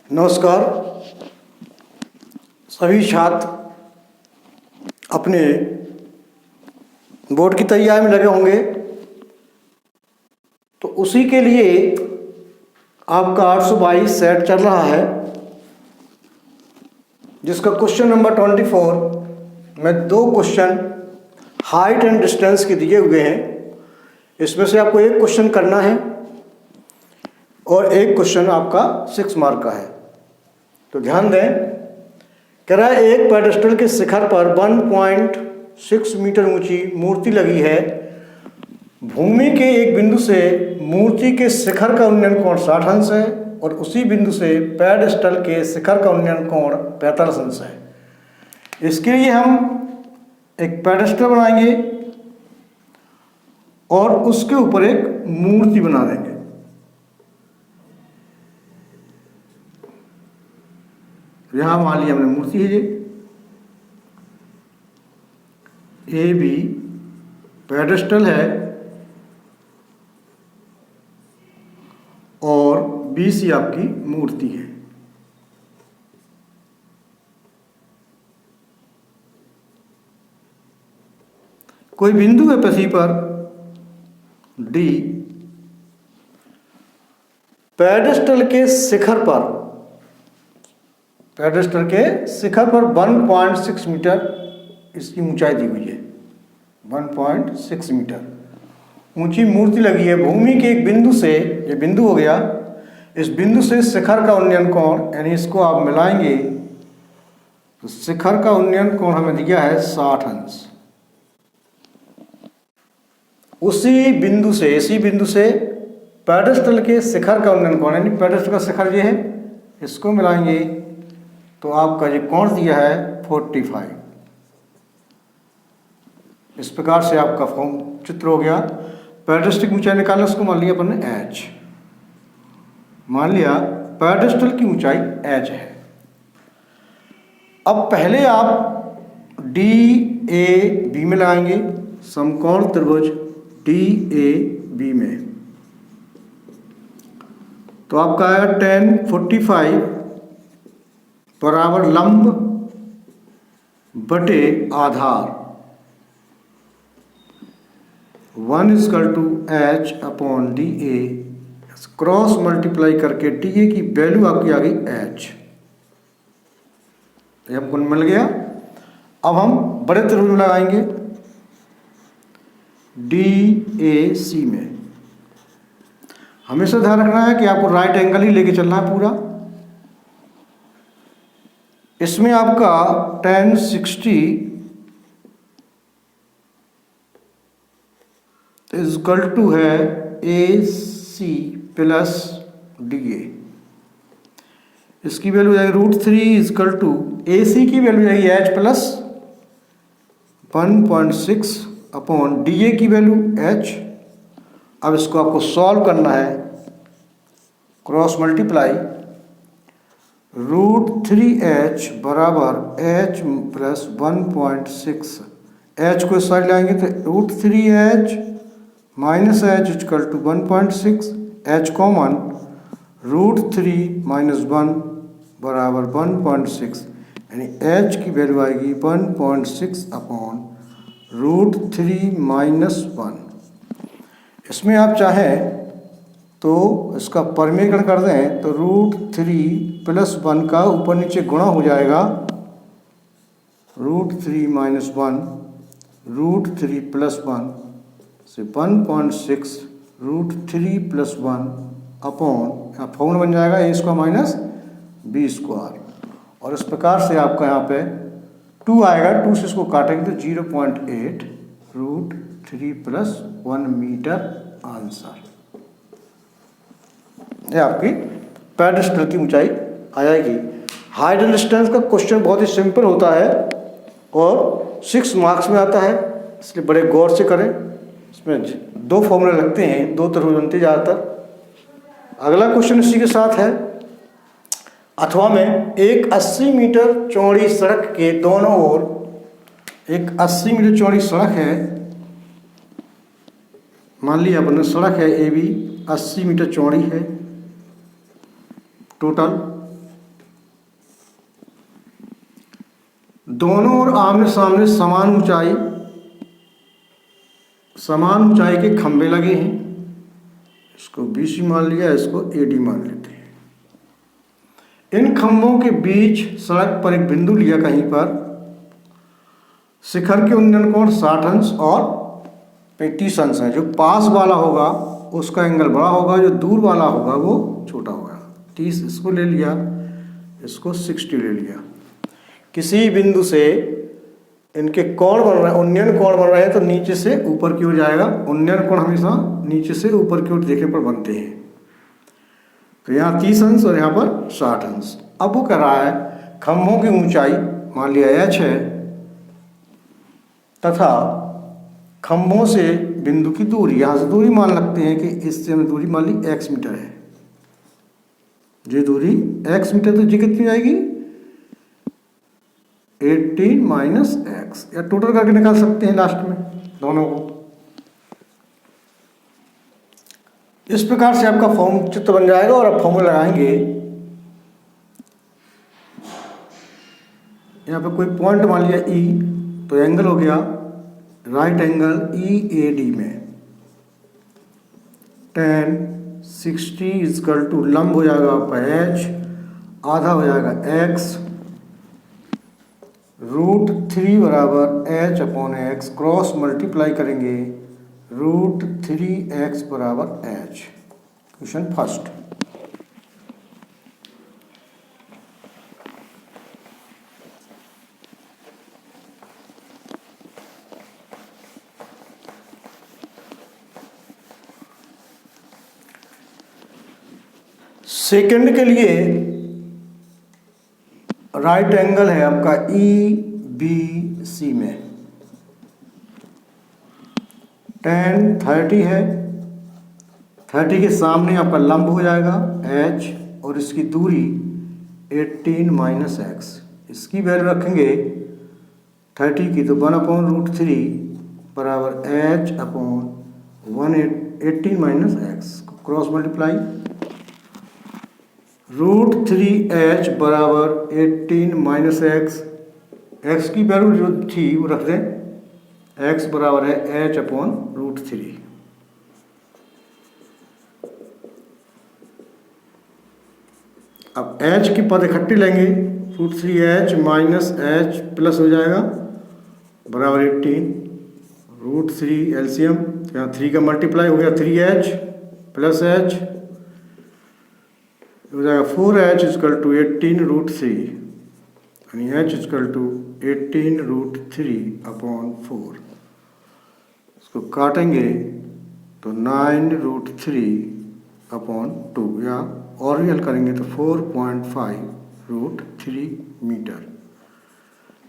नमस्कार। सभी छात्र अपने बोर्ड की तैयारी में लगे होंगे, तो उसी के लिए आपका 822 सेट चल रहा है, जिसका क्वेश्चन नंबर 24 में 2 क्वेश्चन हाइट एंड डिस्टेंस के दिए हुए हैं। इसमें से आपको एक क्वेश्चन करना है और एक क्वेश्चन आपका 6 मार्क का है। तो ध्यान दें, कह रहा है एक पेडेस्टल के शिखर पर 1.6 मीटर ऊंची मूर्ति लगी है। भूमि के एक बिंदु से मूर्ति के शिखर का उन्नयन कोण 60 अंश है और उसी बिंदु से पेडेस्टल के शिखर का उन्नयन कोण 45 अंश है। इसके लिए हम एक पेडेस्टल बनाएंगे और उसके ऊपर एक मूर्ति बना देंगे। यहां मान लिया हमने मूर्ति है, ये भी पेडेस्टल है और BC आपकी मूर्ति है। कोई बिंदु है पृथ्वी पर D, पेडेस्टल के शिखर पर 1.6 मीटर इसकी ऊंचाई दी हुई है। 1.6 मीटर ऊंची मूर्ति लगी है। भूमि के एक बिंदु से, ये बिंदु हो गया, इस बिंदु से शिखर का उन्नयन कोण, यानी इसको आप मिलाएंगे तो शिखर का उन्नयन कोण हमें दिया है 60 अंश। इसी बिंदु से पेडेस्टल के शिखर का उन्नयन कोण, यानी पेडेस्टल का शिखर ये है, इसको मिलाएंगे तो आपका ये कोण दिया है 45। इस प्रकार से आपका फॉर्म चित्र हो गया। पेडेस्टल की ऊंचाई निकालना, उसको मान लिया अपन ने h। मान लिया पेडेस्टल की ऊंचाई h है। अब पहले आप DAB में लगाएंगे, समकोण त्रिभुज DAB में, तो आपका आएगा tan 45 बराबर लंब बटे आधार 1/h/DA, क्रॉस मल्टीप्लाई करके DA की वैल्यू आपकी आ गई h। ये हमको मिल गया। अब हम बड़े त्रिभुज में लगाएंगे DAC में। हमेशा ध्यान रखना है कि आपको राइट एंगल ही लेके चलना है पूरा। इसमें आपका tan 60 इजकल टू है AC प्लस DA। इसकी वैल्यू जाएगी √3 इजकल टू AC की वैल्यू जाएगी h प्लस 1.6/DA की वैल्यू h। अब इसको आपको सॉल्व करना है, क्रॉस मल्टीप्लाई √3h बराबर h प्लस 1.6। h को इस साइड लाएंगे तो √3h minus h equal to 1.6, h common, √3 minus 1 बराबर 1.6, यानी h की वैल्यू आएगी 1.6/√3 माइनस 1। इसमें आप चाहें तो इसका परिमेयकरण कर दें तो √3 प्लस 1 का ऊपर नीचे गुणा हो जाएगा, √3 माइनस 1, √3 प्लस 1 से 1.6 √3 प्लस 1 अपॉन, यहाँ फॉर्मूला बन जाएगा a² माइनस b²। और इस प्रकार से आपका यहाँ पे 2 आएगा, 2 से इसको काटेंगे तो 0.8 √3 प्लस 1 मीटर आंसर। ये आपकी पेडेस्टल की ऊंचाई आ जाएगी। हाइट एंड डिस्टेंस का क्वेश्चन बहुत ही सिंपल होता है और 6 मार्क्स में आता है, इसलिए बड़े गौर से करें। इसमें 2 फॉर्मूले लगते हैं, 2 त्रिभुज बनते ज़्यादातर। अगला क्वेश्चन इसी के साथ है। अथवा में एक 80 मीटर चौड़ी सड़क के दोनों ओर, एक 80 मीटर चौड़ी सड़क है, मान लिया अपने सड़क है AB 80 मीटर चौड़ी है टोटल, दोनों ओर आमने सामने समान ऊंचाई के खंभे लगे हैं। इसको BC मान लिया, इसको AD मान लेते हैं। इन खंभों के बीच सड़क पर एक बिंदु लिया कहीं पर। शिखर के उन्नयन कोण 60 अंश और 35 अंश है। जो पास वाला होगा उसका एंगल बड़ा होगा, जो दूर वाला होगा वो छोटा होगा। 30 इसको ले लिया, इसको 60 ले लिया। किसी बिंदु से इनके कोण बन रहे हैं, उन्नयन कोण बन रहे हैं, तो नीचे से ऊपर की ओर जाएगा। उन्नयन कोण हमेशा नीचे से ऊपर की ओर देखने पर बनते हैं। तो यहाँ 30 अंश और यहाँ पर 60 अंश। अब वो कह रहा है खंभों की ऊंचाई मान लिया h है तथा खंभों से बिंदु की दूरी, यहाँ से दूरी मान लगते हैं कि इससे हमें दूरी मान ली x मीटर है। ये दूरी x मीटर, तो जी कितनी आएगी 18 माइनस x, या टोटल करके निकाल सकते हैं लास्ट में दोनों को। इस प्रकार से आपका फॉर्म चित्र बन जाएगा और आप फॉर्मूला लगाएंगे। यहाँ पे कोई पॉइंट मान लिया E, तो एंगल हो गया राइट एंगल EAD में tan 60 इजकल टू लंब हो जाएगा आपका h, आधा हो जाएगा x, √3 बराबर h upon x, cross multiply करेंगे √3x बराबर h। Question first. सेकंड के लिए राइट एंगल है आपका EBC में tan 30 है। 30 के सामने आपका लंब हो जाएगा h और इसकी दूरी 18 माइनस x। इसकी वैल्यू रखेंगे 30 की, तो 1/√3 बराबर h upon 18 minus x, cross multiply √3h बराबर 18 माइनस x। x की वैल्यू जो थी वो रख दें, x बराबर है h अपॉन √3। अब h की पद इकट्ठी लेंगे, √3h माइनस h प्लस हो जाएगा बराबर 18, √3 एलसीएम, यहाँ 3 का मल्टीप्लाई हो गया 3h प्लस h हो जाएगा 4h इजकल टू 18√3, यानी h इजकल टू 18√3 अपॉन 4। इसको काटेंगे तो 9√3 अपॉन 2, या और भी हल करेंगे तो 4.5√3 मीटर।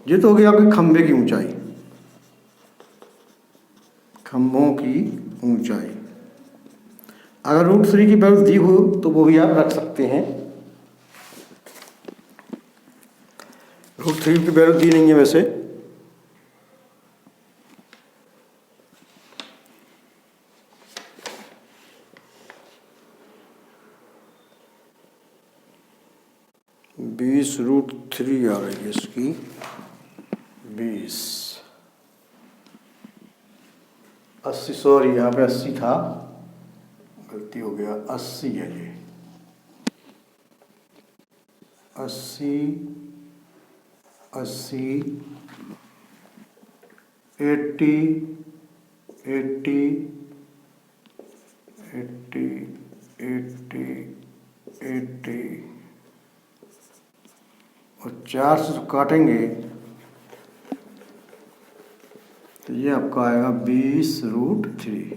ये तो हो गया आपके खंभे की ऊंचाई, खंभों की ऊंचाई। अगर √3 की वैल्यू दी हो तो वो भी आप रख सकते हैं। √3 की वैल्यू दी नहीं है वैसे। √3 आ रही है इसकी 20, 80, सॉरी यहाँ पे 80 था, गलती हो गया, 80 है ये, 80, 80, 80 और 4 से काटेंगे तो ये आपका आएगा 20√3।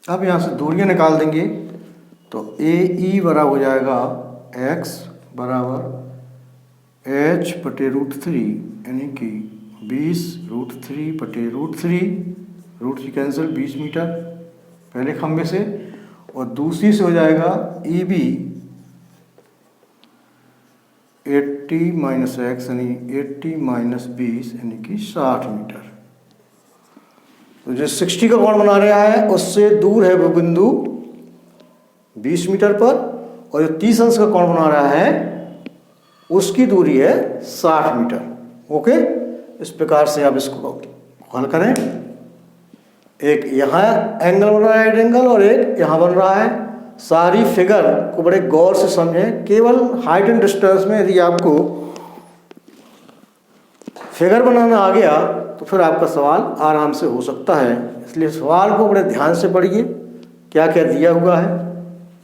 अब यहाँ से दूरियां निकाल देंगे तो AE बराबर हो जाएगा x बराबर h बटे √3, यानी कि 20√3 बटे √3 कैंसिल 20 मीटर पहले खंभे से, और दूसरी से हो जाएगा EB 80 माइनस x, यानी 80 माइनस 20, यानी कि 60 मीटर। तो जो 60 का कोण बना रहा है उससे दूर है वो बिंदु 20 मीटर पर, और जो 30 अंश का कोण बना रहा है उसकी दूरी है 60 मीटर। ओके, इस प्रकार से आप इसको हल करें। एक यहाँ एंगल बन रहा है राइट एंगल और एक यहाँ बन रहा है। सारी फिगर को बड़े गौर से समझें। केवल हाइट एंड डिस्टेंस में यदि आपको फिगर बनाना आ गया तो फिर आपका सवाल आराम से हो सकता है। इसलिए सवाल को बड़े ध्यान से पढ़िए, क्या क्या दिया हुआ है।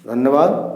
धन्यवाद।